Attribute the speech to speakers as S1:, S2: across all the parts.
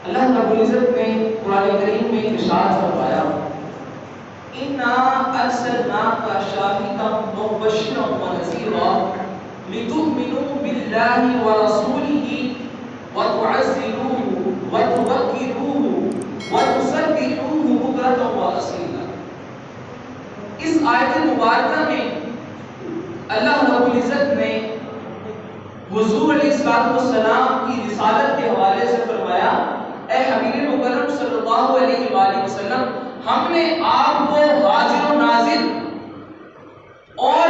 S1: اللہ رب العزت نے قرآن کریم میں ارشاد فرمایا انا ارسلناک شاہدا مبشرا ونذیرا لتؤمنوا باللہ ورسولہ وتعزروه وتوقروه وتسبحوه بکرة واصیلا۔ اس آیت مبارکہ میں اللہ رب العزت نے حضور علیہ السلام کی رسالت کے حوالے سے فرمایا اے حبیب مکرم صلی اللہ علیہ وآلہ وسلم، ہم نے آپ کو حاضر و ناظر اور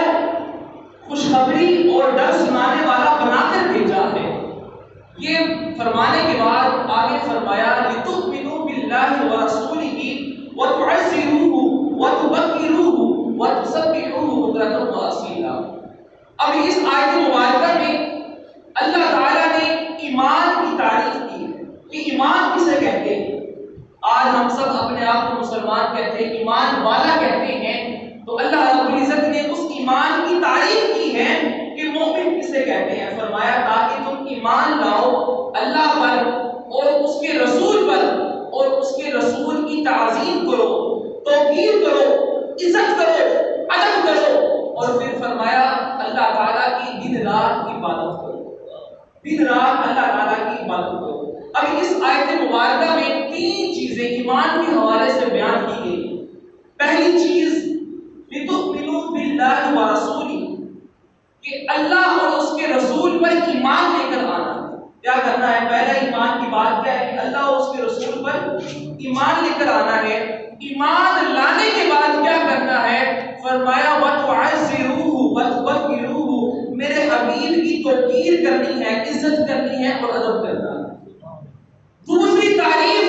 S1: خوشخبری اور ڈر سنانے والا بنا کر بھیجا ہے۔ یہ فرمانے کے بعد آگے فرمایا لِتُؤْمِنُوا بِاللَّهِ وَرَسُولِهِ وَتُعَزِّرُوهُ وَتُبَكِّرُوهُ وَتُسَبِّحُوهُ بُكْرَةً وَأَصِيلًا۔ اب اس آیت مبارکہ میں اللہ تعالیٰ نے ایمان کی تعریف کی ہے کہ ایمان کسے کہتے ہیں۔ آج ہم سب اپنے آپ کو مسلمان کہتے ہیں، ایمان والا کہتے ہیں، تو اللہ رب العزت نے اس ایمان کی تعریف کی ہے کہ مومن کسے کہتے ہیں۔ فرمایا تاکہ تم ایمان لاؤ اللہ پر اور اس کے رسول پر اور اس کے رسول کی تعظیم کرو، توقیر کرو، عزت کرو، ادب کرو، اور پھر فرمایا اللہ تعالیٰ کی دن رات عبادت کرو، دن رات اللہ تعالیٰ کی عبادت کرو۔ اب اس آیت مبارکہ میں تین چیزیں ایمان کے حوالے سے بیان کی گئی۔ پہلی چیز لِتُؤْمِنُوا بِاللَّهِ وَرَسُولِهِ، کہ اللہ اور اس کے رسول پر ایمان لے کر آنا ہے۔ کیا کرنا ہے؟ پہلا ایمان کی بات کیا ہے کہ اللہ اور اس کے رسول پر ایمان لے کر آنا ہے۔ ایمان لانے کے بعد کیا کرنا ہے؟ فرمایا وَتُعَزِّرُوهُ وَتُوَقِّرُوهُ، میرے حبیب کی توقیر کرنی ہے، عزت کرنی ہے اور ادب کرنا ہے۔ دوسری تعریف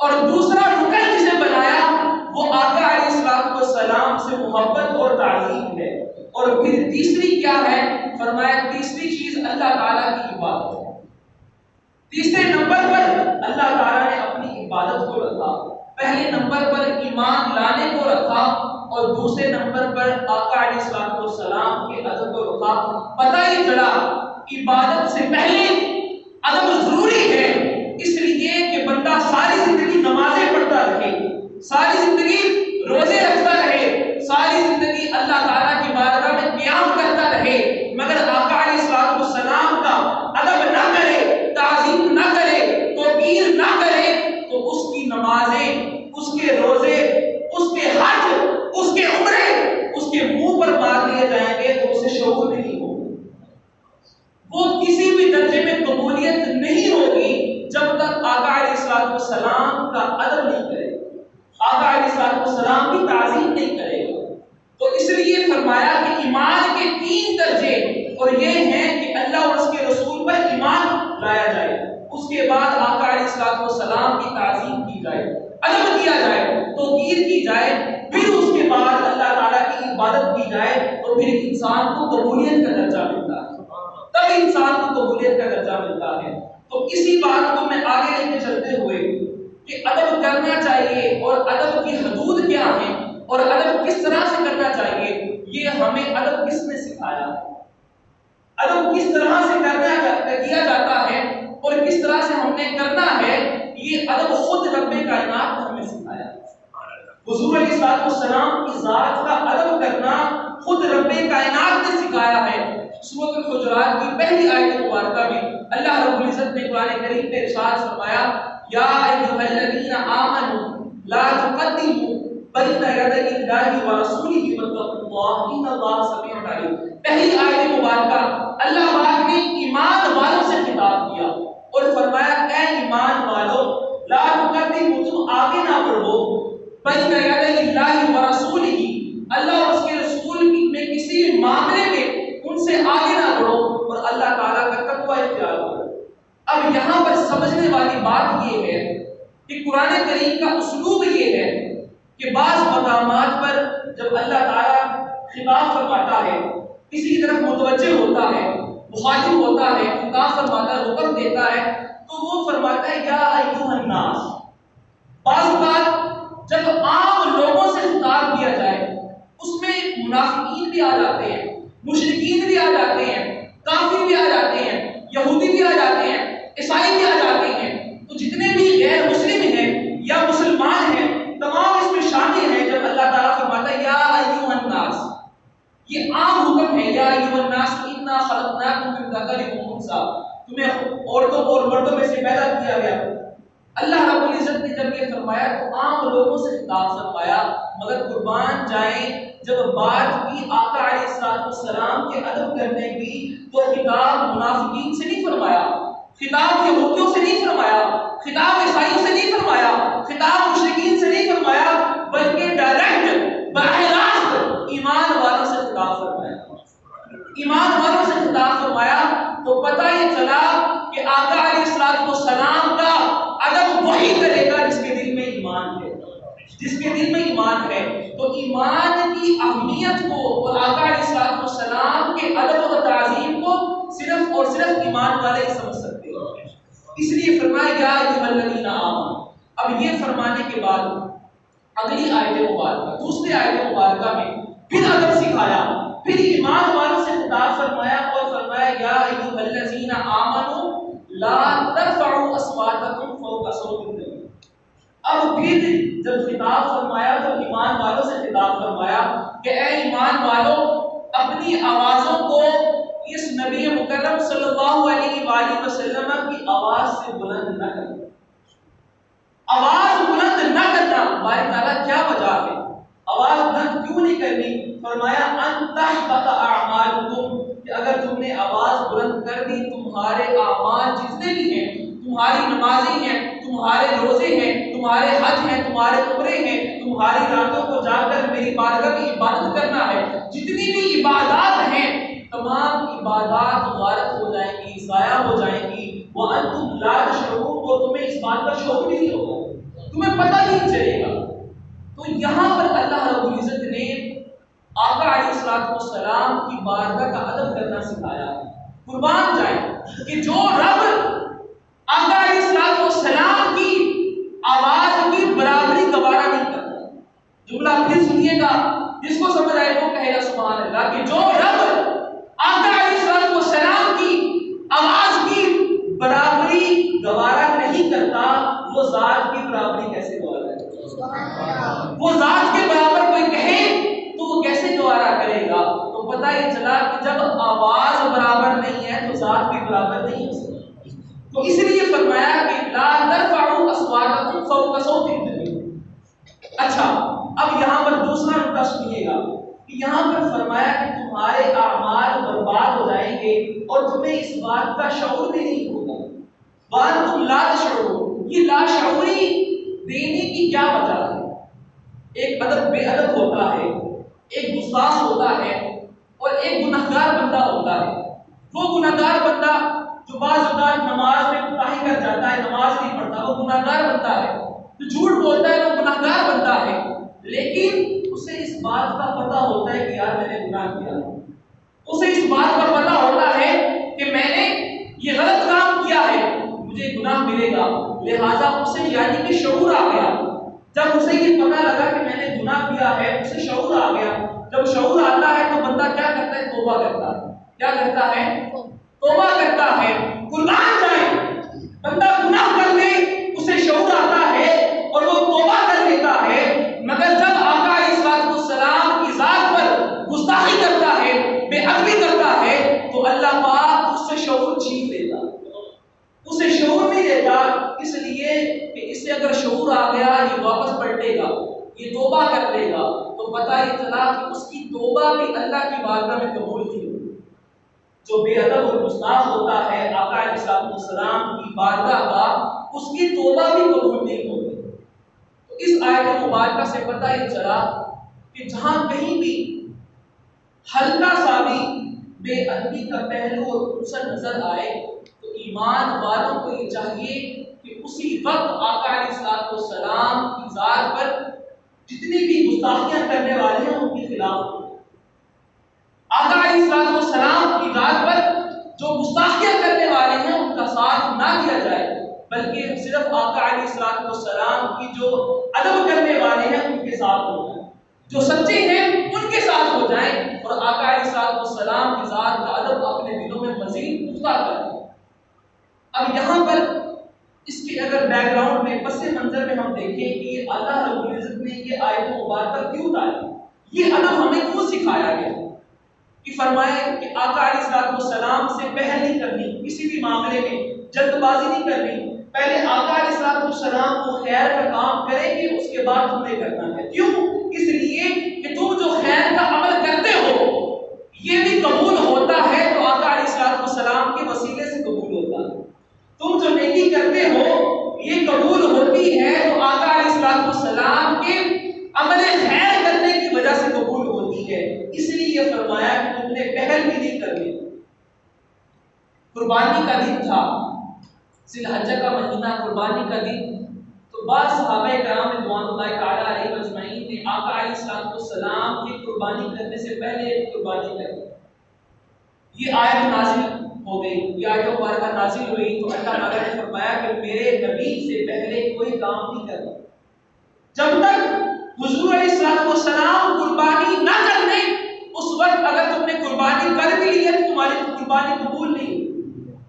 S1: اور دوسرا رکن جسے بنایا وہ آقا علیہ السلام سے محبت اور تعظیم ہے۔ اور پھر تیسری کیا ہے؟ فرمایا تیسری چیز اللہ تعالیٰ کی عبادت ہے۔ تیسرے نمبر پر اللہ تعالیٰ نے اپنی عبادت کو رکھا، پہلے نمبر پر ایمان لانے کو رکھا اور دوسرے نمبر پر آقا علیہ السلام کے ادب کو رکھا۔ پتہ ہی چلا عبادت سے پہلے ادب ضروری ہے، اس لیے کہ بندہ ساری زندگی نمازیں پڑھتا رہے، ساری زندگی روزے رکھتا رہے، ساری زندگی اللہ تعالیٰ کی بارگاہ میں قیام کرتا رہے، مگر آقا علیہ السلام کا ادب نہ کرے، تعظیم نہ کرے، توقیر نہ کرے، تو اس کی نمازیں، اس کے روزے، اس کے حج، اس کے عمرے اس کے منہ پر مار دیے جائیں گے تو اسے شعور نہیں ہوگا، وہ کسی بھی درجے میں قبولیت نہیں ہوگی جب تک آقا علیہ السلام کا ادب نہیں کرے گا، آقا علیہ السلام کی تعظیم نہیں کرے گا۔ تو اس لیے فرمایا کہ ایمان کے تین درجے اور یہ ہیں کہ اللہ اور اس کے رسول پر ایمان لایا جائے، اس کے بعد آقا علیہ السلام کی تعظیم کی جائے، ادب کیا جائے، توقیر کی جائے، پھر اس کے بعد اللہ تعالیٰ کی عبادت کی جائے، اور پھر انسان کو قبولیت کا درجہ ملتا ہے، تب انسان کو قبولیت کا درجہ ملتا ہے۔ تو اسی بات کو میں آگے لے کے چلتے ہوئے کہ ادب کرنا چاہیے اور ادب کی حدود کیا ہیں اور ادب کس طرح سے کرنا چاہیے، یہ ہمیں ادب کس نے سکھایا، ادب کس طرح سے کیا جاتا ہے اور کس طرح سے ہم نے کرنا ہے، یہ ادب خود رب کائنات نے ہمیں سکھایا۔ حضور علیہ السلام کی ذات کا ادب کرنا خود رب کائنات نے سکھایا ہے۔ سورۃ الحجرات کی پہلی آیت مبارکہ میں اللہ رب العزت نے قرآن کریم میں ارشاد فرمایا یا ایھا الذین آمنوا لا تقدموا بین یدی اللہ ورسولہ واتقوا اللہ ان اللہ سمیع علیم۔ پہلی آیت مبارکہ اللہ پاک نے ایمان والوں سے خطاب کیا اور فرمایا اے ایمان والو لا تقدموا، تم آگے نہ بڑھو بین یدی اللہ ورسولہ، اللہ اور اس کے رسول میں کسی معاملے میں ان سے آگے نہ بڑھو اور اللہ تعالیٰ کا تقوی اختیار کرو۔ اب یہاں پر سمجھنے والی بات یہ ہے کہ قرآن کریم کا اسلوب یہ ہے کہ بعض مقامات پر جب اللہ تعالیٰ خطاب فرماتا ہے، کسی کی طرف متوجہ ہوتا ہے، مخاطب ہوتا ہے، خطاب فرماتا ہے، حکم دیتا ہے، تو وہ فرماتا ہے یا ایھا الناس۔ بعض اوقات جب عام لوگوں سے خطاب کیا جائے اس میں منافقین بھی آ جاتے ہیں، مشرکین بھی آ جاتے ہیں، کافر بھی آ جاتے ہیں، یہودی بھی آ جاتے ہیں، عیسائی بھی آ جاتے ہیں، تو جتنے بھی عورتوں کو اور مردوں میں سے پیدا کیا گیا۔ اللہ رب العزت نے جب یہ فرمایا تو عام لوگوں سے خطاب فرمایا، مگر قربان جائیں جب بات کی آقا علیہ السلام کے ادب کرنے کی تو خطاب منافقین سے نہیں فرمایا، خطاب یہودیوں سے نہیں فرمایا، خطاب عیسائیوں سے نہیں فرمایا، خطاب مشرکین سے نہیں فرمایا، بلکہ ڈائریکٹ براہ راست ایمان والوں سے خطاب فرمایا، ایمان والوں سے خطاب فرمایا۔ تو پتہ یہ چلا کہ آقا علیہ السلام کا ادب وہی کرے گا جس کے دل میں ایمان ہے، جس کے دل میں ایمان ہے۔ تو ایمان کی اہمیت کو اور آقا علیہ السلام کے ادب و تعظیم کو صرف اور صرف ایمان والے ہی سمجھ سکتے ہیں، اس لیے فرمایا یا ایھا الذین آمنوا۔ اب یہ فرمانے کے بعد اگلی آیت مبارکہ، دوسری آیت مبارکہ میں پھر ادب سکھایا، پھر ایمان والوں سے خطاب فرمایا اور فرمایا یا ایھا الذین آمنوا لا ترفعوا اصواتکم فوق صوت النبی۔ اب پھر جب خطاب فرمایا تو ایمان والوں سے خطاب فرمایا کہ اے ایمان والوں، اپنی آوازوں کو اس نبی مکرم صلی اللہ علیہ وآلہ وسلم کی آواز سے بلند نہ کرنا، آواز بلند نہ کرنا۔ باری تعالیٰ کیا وجہ ہے آواز بلند کیوں نہیں کرنی؟ فرمایا ان تحبط اعمالکم، کہ اگر تم نے آواز بلند کر دی تمہارے اعمال جتنے بھی ہیں، تمہاری نمازیں ہیں، تمہارے روزے ہیں، تمہارے حج ہیں، تمہارے عمرے ہیں، تمہاری راتوں کو جا کر میری بارگاہ میں عبادت کرنا ہے، جتنی بھی عبادات ہیں تمام عبادات غارت ہو جائیں گی، ضائع ہو جائیں گی۔ وَأَنْتُمْ لَا تَشْعُرُونَ، اور تمہیں اس بات کا شعور بھی نہیں ہوگا، تمہیں پتہ نہیں چلے گا۔ تو یہاں پر اللہ رب العزت نے آقا علیہ السلام کی بارگاہ کا ادب کرنا سکھایا ہے۔ قربان جائیں کہ جو رب آقا علیہ السلام کی آواز کی برابری گوارا نہیں کرتا، جملہ پھر سنیے گا، جس کو سمجھ آئے وہ کہے گا سبحان اللہ، کہ جو رب آقا علیہ السلام کی آواز کی برابری گوارا نہیں کرتا وہ ذات کی برابری کیسے گوارا کرے؟ وہ ذات کے برابر کوئی کہے تو وہ کیسے گوارا کرے گا؟ تو پتہ یہ چلا کہ جب آواز برابر نہیں ہے تو ذات بھی برابر نہیں ہو سکتی۔ تو اس لیے فرمایا کہ لا ترفعوا اصواتکم فوق صوت النبی۔ اچھا، اب یہاں پر دوسرا نقطہ سنیے گا کہ یہاں پر فرمایا کہ تمہارے اعمال برباد ہو جائیں گے اور تمہیں اس بات کا شعور بھی نہیں ہوگا۔ وَأَنْتُمْ لَا تَشْعُرُونَ، یہ لا شعوری دینے کی کیا وجہ ہے؟ ایک ادب بے ادب ہوتا ہے، ایک گستاخ ہوتا ہے اور ایک گنہگار بندہ ہوتا ہے۔ وہ گنہگار بندہ جو بعض اوقات نماز میں کوتاہی کر جاتا ہے، نماز نہیں پڑھتا، وہ گنہگار بندہ ہے۔ جو جھوٹ بولتا ہے وہ گنہگار بندہ ہے، لیکن اسے اس بات کا پتہ ہوتا ہے کہ یار میں نے گناہ کیا، اسے اس بات کا پتہ ہوتا ہے کہ میں نے یہ غلط کام کیا ہے، مجھے گناہ ملے گا، لہٰذا اسے یعنی کہ شعور آ گیا۔ جب اسے یہ پتہ لگا کہ میں نے گناہ کیا ہے، اسے شعور آ گیا۔ جب شعور آتا ہے تو بندہ کیا کرتا ہے؟ توبہ کرتا ہے۔ کیا کرتا ہے؟ توبہ کرتا ہے۔ قربان جائیں، بندہ گناہ کر لے اسے شعور آتا ہے اور وہ توبہ کر لیتا ہے، مگر جب آقا علیہ السلام کی ذات پر گستاخی کرتا ہے، بے ادبی کرتا ہے تو اللہ پاک اس سے شعور چھین لیتا، اسے شعور نہیں دیتا، اس لیے کہ اسے اگر شعور آ گیا یہ واپس پلٹے گا، یہ توبہ کر لے گا، تو پتہ یہ چلا کہ اس کی توبہ بھی اللہ کی بارگاہ میں قبول نہیں ہوتی۔ جو بے ادب اور گستاخ ہوتا ہے آقا علیہ السلام کی بارگاہ کا، اس کی توبہ بھی قبول نہیں ہوتی۔ تو اس آیت مبارکہ سے پتہ یہ چلا کہ جہاں کہیں بھی ہلکا سا بھی بے ادبی کا پہلو اور عنصر نظر آئے تو ایمان والوں کو یہ چاہیے کہ اسی وقت آقا علیہ السلام کی ذات پر جتنی بھی گستاخیاں کرنے والے ہیں ان کے خلاف ہو۔ آقا علیہ السلام کی ذات پر جو گستاخیاں کرنے والے ہیں ان کا ساتھ نہ دیا جائے، بلکہ صرف آقا علیہ السلام کی جو ادب کرنے والے ہیں ان کے ساتھ ہو جائیں، جو سچے ہیں ان کے ساتھ ہو جائیں، اور آقا علیہ السلام کی ذات کا ادب اپنے دلوں میں مزید پختہ کریں۔ اب یہاں پر اس کے اگر بیک گراؤنڈ میں پس منظر میں ہم دیکھیں کہ یہ اللہ رب العزت نے یہ آیت مبارکہ کیوں ڈالی، یہ ادب ہمیں کیوں سکھایا گیا کہ فرمائے کہ آقا علیہ السلام سے پہل نہیں کرنی کسی بھی معاملے میں، جلد بازی نہیں کرنی، پہلے آقا علیہ السلام کو خیر کا کام کریں گے، اس کے بعد تم نے کرنا ہے۔ کیوں؟ اس لیے کہ تم جو خیر کا عمل کرتے ہو یہ بھی قبول ہوتا ہے تو آقا علیہ السلام کے وسیلے سے قبول ہوتا ہے، تم جو نیکی کرتے ہو یہ قبول ہوتی ہے تو آقا علیہ السلام کے عمل خیر کرنے کی وجہ سے قبول ہوتی ہے۔ اس لیے یہ فرمایا کہ تم نے پہل بھی نہیں کرنی۔ قربانی کا دن تھا، ذی الحجہ کا مہینہ، قربانی کا دن، تو بعض صحابہ کرام رضوان اللہ تعالی علیہ اجمعین نے آقا علیہ السلام کی قربانی کرنے سے پہلے قربانی کر دی۔ یہ آیت نازل ہو گئی، یہ آیت مبارکہ نازل ہوئی تو اللہ تعالیٰ نے فرمایا کہ میرے نبی سے پہلے کوئی کام نہیں کرنا، جب تک حضور علیہ السلام قربانی نہ کر دیں اس وقت اگر تم نے قربانی کر بھی لی ہے تو تمہاری قربانی قبول نہیں،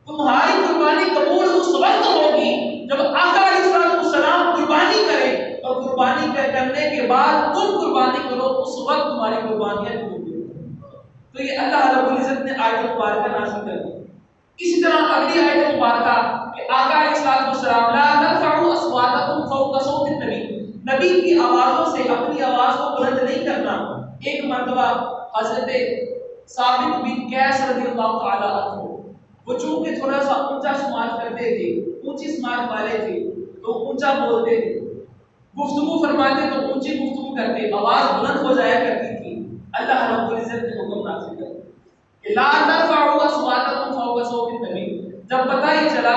S1: تمہاری قربانی قبول اس وقت ہوگی جب آقا علیہ السلام قربانی کریں، اور قربانی کرنے کے بعد تم قربانی کرو، اس وقت تمہاری قربانیاں قبول ہوگی۔ تو یہ اللہ رب العزت نے آیت مبارکہ نازل کر دی۔ اسی طرح اگلی آیت مبارکہ کہ آقا علیہ السلام لا ترفعوا اصواتکم فوق صوت النبی، نبی کی آوازوں سے اپنی آواز کو بلند نہیں کرنا۔ ایک مرتبہ حضرت ثابت بن قیس رضی اللہ تعالی عنہ وہ چونکہ تھوڑا سا اونچا سماعت کرتے تھے، اونچی سماعت والے تھے تو اونچا بولتے تھے، گفتگو فرماتے تو اونچی گفتگو کرتے، آواز بلند ہو جایا کرتی تھی۔ اللہ رب العزت نے حکم نازل کر کہ لا ترفعوا اصواتکم فوق صوت النبی۔ جب پتہ یہ چلا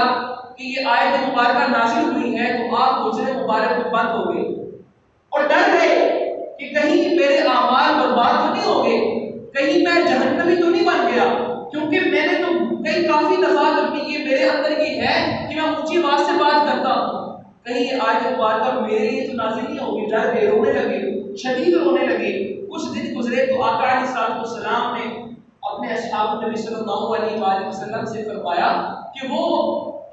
S1: کہ یہ آیت مبارکہ نازل ہوئی ہے تو آپ حجرے مبارک میں بند ہو گئے اور ڈر گئے کہ کہیں میرے اعمال برباد تو نہیں ہو گئے، کہیں میں جہنمی تو نہیں بن گیا، کیونکہ میں نے تو کافی دفعہ جب یہ میرے اندر یہ ہے کہ میں اونچی آواز سے بات کرتا ہوں، کہیں یہ آیت مبارکہ میرے لیے تو نازل نہیں ہوگی۔ ڈر گئے، رونے لگے، شدید رونے لگے۔ کچھ دن گزرے تو آقا علیہ السلام نے اپنے اصحاب نبی صلی اللہ علیہ وآلہ وسلم سے فرمایا کہ وہ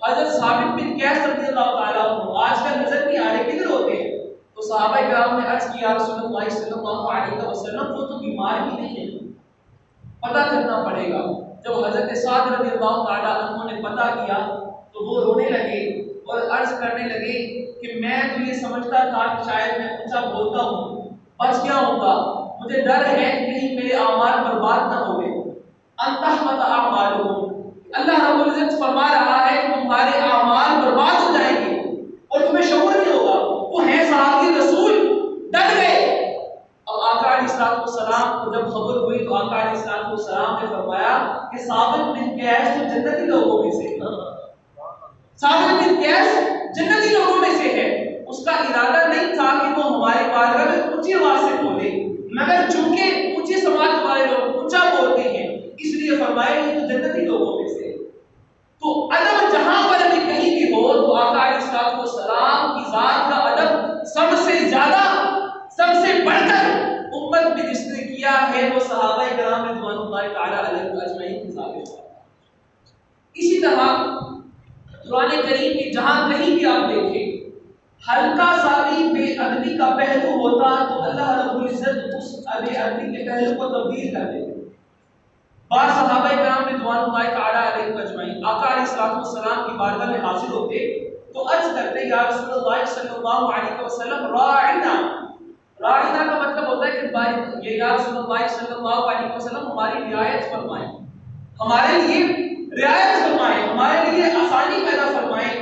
S1: حضرت ثابت بن قیس رضی اللہ تعالیٰ عنہ آج کل نظر نہیں آ رہے، کدھر ہوتے ہیں؟ تو صحابہ کرام نے عرض کیا رسول اللہ صلی اللہ علیہ وسلم وہ تو بیمار ہی نہیں ہے، پتہ کرنا پڑے گا۔ جب حضرت سعد رضی اللہ تعالیٰ عنہ نے پتہ کیا تو وہ رونے لگے اور عرض کرنے لگے کہ میں تو یہ سمجھتا تھا کہ شاید میں اونچا بولتا ہوں بچ گیا ہوں گا، مجھے ڈر ہے کہ کہیں میرے اعمال برباد نہ ہو گئے۔ انتحبط اعمالکم، اللہ رب العزت فرما رہا ہے کہ تمہارے اعمال برباد ہو جائیں گے اور تمہیں شعور نہیں ہوگا۔ وہ ہے صحابی رسول، ڈر گئے۔ اب آقا علیہ السلام کو جب خبر ہوئی تو آقا علیہ السلام نے فرمایا کہ ثابت بن قیس تو جنتی لوگوں میں سے، ثابت بن قیس جنتی لوگوں میں سے ہے۔ اس کا ارادہ نہیں تھا کہ وہ ہمارے بارگاہ میں اونچی آواز سے بولے، مگر چونکہ اونچی سماعت والے لوگ اونچا بولتے ہیں اس لیے فرمایا یہ تو جنتی لوگوں میں سے۔ تو ادب جہاں پر بھی کہیں بھی ہو تو آقا علیہ السلام کی ذات کا ادب سب سے زیادہ، سب سے بڑھ کر امت میں جس نے کیا ہے وہ صحابہ کرام رضوان اللہ تعالی علیہم اجمعین کی ذات ہے۔ اسی طرح قرآن کریم کی جہاں کہیں بھی آپ دیکھیں ہلکا سا بھی بے ادبی کا پہلو ہوتا تو اللہ رب العزت اس بے ادبی کے پہلو کو تبدیل کر دیتے۔ بعض صحابہ کرام رضوان اللہ تعالی علیہم اجمعین آقا علیہ السلام کی بارگاہ میں حاضر ہوتے تو عرض کرتے یا رسول اللہ صلی اللہ علیہ وسلم راعنا، راعنا کا مطلب ہوتا ہے کہ یہ یا رسول اللہ صلی اللہ علیہ وسلم ہماری رعایت فرمائیں، ہمارے لیے رعایت فرمائیں، ہمارے لیے آسانی پیدا فرمائیں۔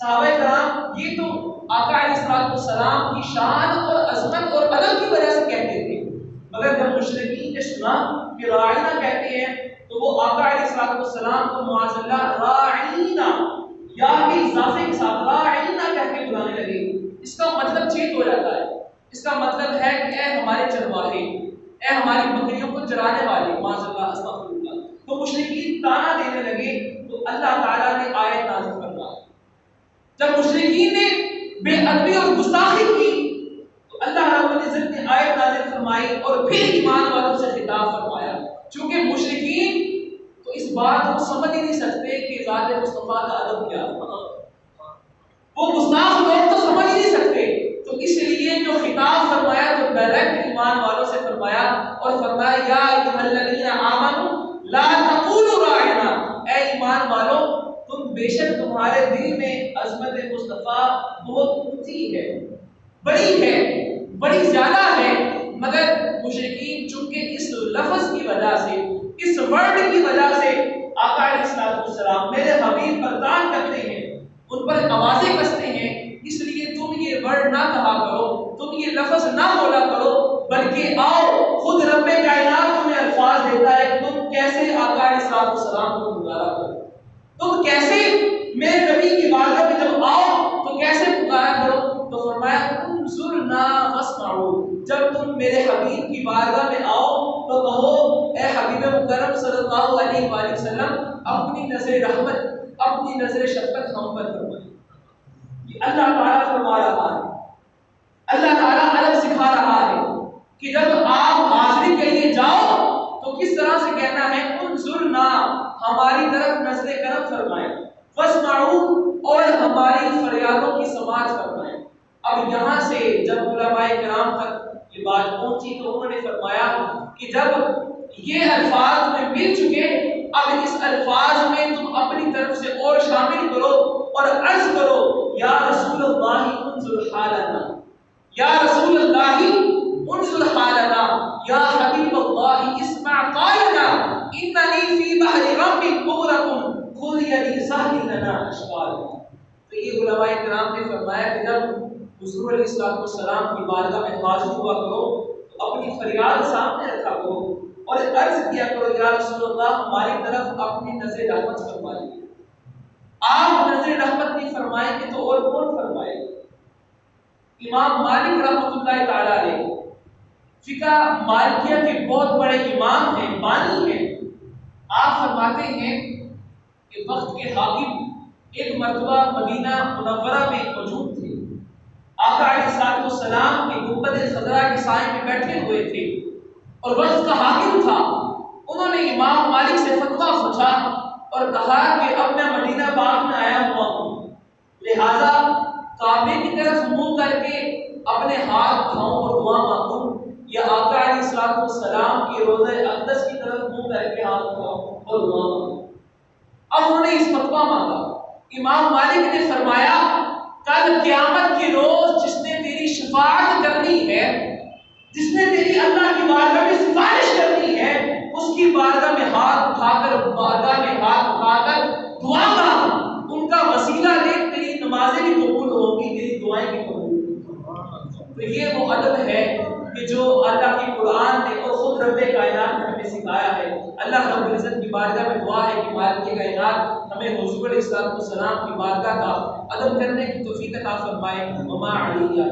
S1: صحابہ کرام یہ تو آقا علیہ السلام کی شان اور عظمت اور ادب کی وجہ سے کہتے تھے، مگر جب مشرکین نے سنا کہ راعینا کہتے ہیں تو وہ آقا علیہ السلام کو معاذ اللہ راعینا یا کے اضافے کے ساتھ راعینا کہہ کے بلانے لگے۔ اس کا مطلب چینج ہو جاتا ہے، اس کا مطلب ہے کہ اے ہمارے چرواہے، اے ہماری بکریوں کو چرانے والے، معاذ اللہ استغفر اللہ۔ تو مشرکین تانا دینے لگے تو اللہ تعالیٰ نے آیت نازل فرمائی۔ جب مشرکین نے بے ادبی اور گستاخی کی تو اللہ رب العزت نے آیت نازل فرمائی اور پھر ایمان والوں سے خطاب فرمایا، چونکہ مشرکین تو اس بات کو سمجھ ہی نہیں سکتے کہ ذات مصطفیٰ کا ادب کیا ہے، وہ گستاخ لوگ تو سمجھ ہی نہیں سکتے، تو اس لیے جو خطاب فرمایا تو ڈائریکٹ ایمان والوں سے فرمایا اور فرمایا یا ایھا الذین آمنوا لا تقولوا راعنا، اے ایمان والو تم بے شک تمہارے دل میں عظمت مصطفیٰ بہت اونچی ہے، بڑی زیادہ ہے، مگر مشرکین چونکہ اس لفظ کی وجہ سے، اس ورڈ کی وجہ سے آقا علیہ السلام میرے حبیب پر طعن کرتے ہیں، ان پر آوازیں کستے ہیں، اس لیے تم یہ ورڈ نہ کہا کرو، تم یہ لفظ نہ بولا کرو، بلکہ آؤ خود رب کائنات تمہیں الفاظ دیتا ہے کہ تم کیسے آقا علیہ السلام کو پکارا کرو، تم کیسے میرے نبی کی بارگاہ میں جب آؤ تو کیسے پکارا کرو۔ تو فرمایا انظرنا واسمعوا، جب تم میرے حبیب کی بارگاہ میں آؤ تو کہو اے حبیب مکرم صلی اللہ علیہ وآلہ وسلم اپنی نظر رحمت، اپنی نظر شفقت ہم پر فرمائے۔ یہ اللہ تعالیٰ فرما رہا ہے، اللہ تعالیٰ ادب سکھا رہا ہے کہ جب آپ حاضری کے لیے جاؤ تو کس طرح سے کہنا ہے، انظرنا، ہماری طرف نظر کرم فرمائے، واسمعوا، اور ہماری فریادوں کی سماعت فرمائے۔ اب یہاں سے جب علماء کرام تک یہ بات پہنچی تو انہوں نے فرمایا کہ جب یہ الفاظ میں مل چکے، اب اس الفاظ میں تم اپنی طرف سے اور شامل کرو اور عرض کرو یا رسول اللہ انظر حالنا، یا رسول اللہ انظر حالنا، یا حبیب اللہ اسمع قالنا اننی فی بحر غم مغرق خذ یدی ساحل لنا اشغال۔ تو یہ علماء کرام نے فرمایا کہ جب حضور علیہ السلام کی بارگاہ میں حاضر ہوا کرو تو اپنی فریاد سامنے رکھا کرو اور عرض کیا کرو یا رسول اللہ ہماری طرف اپنی نظر رحمت فرمائیے۔ آپ نظر رحمت نہیں فرمائیں گے تو اور کون فرمائے گا؟ امام مالک رحمۃ اللہ تعالیٰ علیہ فقہ مالکیہ کے بہت بڑے امام ہیں، بانی ہیں۔ آپ فرماتے ہیں کہ وقت کے حاکم ایک مرتبہ مدینہ منورہ میں موجود تھے، آقا علیہ السلام کے گنبد خضرا کے سائے میں بیٹھے ہوئے تھے اور وقت کا حاکم تھا۔ انہوں نے امام مالک سے فتویٰ پوچھا اور کہا کہ اب میں مدینہ پاک میں آیا ہوا ہوں، لہذا کعبے کی طرف منہ کر کے اپنے ہاتھ اٹھاؤں اور دعا مانگوں یا آقا علیہ السلام کے روضہ اقدس کی طرف منہ کر کے ہاتھ اٹھاؤں اور دعا مانگوں۔ اب انہوں نے اس فتویٰ مانگا، امام مالک نے فرمایا کل قیامت کے روز جس نے تیری شفاعت کرنی ہے، جس نے تیری اللہ کی بارگاہ میں سفارش کرنی ہے، اس کی بارگاہ میں ہاتھ اٹھا کر، بارگاہ میں ہاتھ اٹھا کر دعا مانگ، ان کا وسیلہ لے، تیری نمازیں بھی قبول ہوں گی، تیری دعائیں بھی قبول ہوں گی۔ تو یہ وہ ادب ہے کہ جو اللہ کی قرآن نے اور خود رب کائنات نے ہمیں سکھایا ہے۔ اللہ رب العزت کی بارگاہ میں دعا ہے کہ مالک کائنات ہمیں حضور علیہ السلام کی بارگاہ کا ادب کرنے کی توفیق عطا فرمائے۔ وما علیہ